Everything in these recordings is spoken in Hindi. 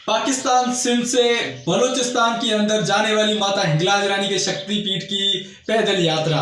पाकिस्तान सिंध से बलूचिस्तान के अंदर जाने वाली माता हिंगलाज रानी के शक्तिपीठ की पैदल यात्रा,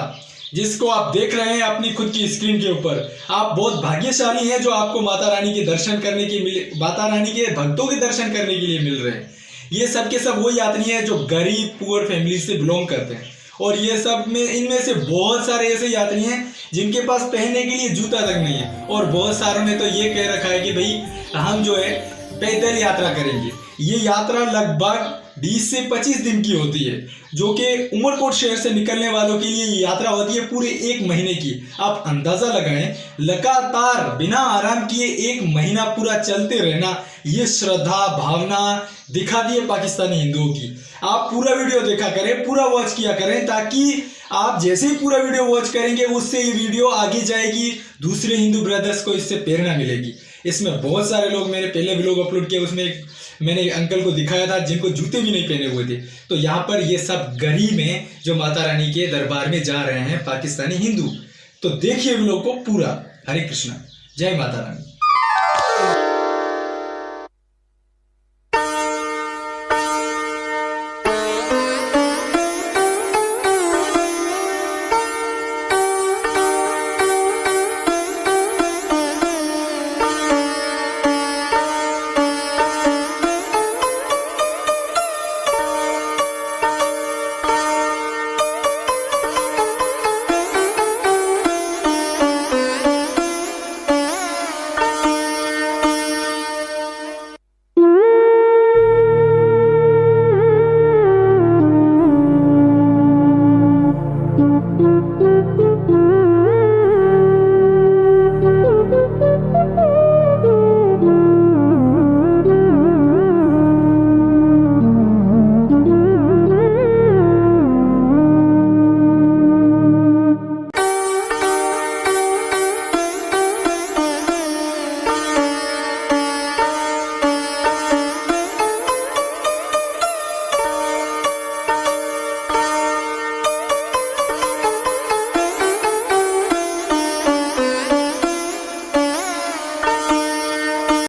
जिसको आप देख रहे हैं अपनी खुद की स्क्रीन के ऊपर। आप बहुत भाग्यशाली हैं जो आपको माता रानी के दर्शन करने के माता रानी के भक्तों के दर्शन करने के लिए मिल रहे हैं। ये सब के सब वो यात्री हैं जो गरीब पुअर फैमिली से बिलोंग करते हैं, और ये सब में इनमें से बहुत सारे ऐसे यात्री हैं जिनके पास पहनने के लिए जूता तक नहीं है, और बहुत सारों ने तो ये कह रखा है कि भाई हम जो है पैदल यात्रा करेंगे। ये यात्रा लगभग 20 से 25 दिन की होती है, जो कि उमरकोट शहर से निकलने वालों के लिए ये यात्रा होती है पूरे 1 महीने की। आप अंदाजा लगाएं, लगातार बिना आराम किए 1 महीना पूरा चलते रहना, ये श्रद्धा भावना दिखा दी है पाकिस्तानी हिंदुओं की। आप पूरा वीडियो देखा करें, पूरा वॉच किया करें, ताकि आप जैसे ही पूरा वीडियो वॉच करेंगे उससे ये वीडियो आगे जाएगी, दूसरे हिंदू ब्रदर्स को इससे प्रेरणा मिलेगी। इसमें बहुत सारे लोग, मैंने पहले व्लॉग अपलोड किया उसमें मैंने अंकल को दिखाया था जिनको जूते भी नहीं पहने हुए थे। तो यहाँ पर ये सब गरीब हैं जो माता रानी के दरबार में जा रहे हैं, पाकिस्तानी हिंदू। तो देखिए व्लॉग को पूरा। हरे कृष्णा, जय माता रानी।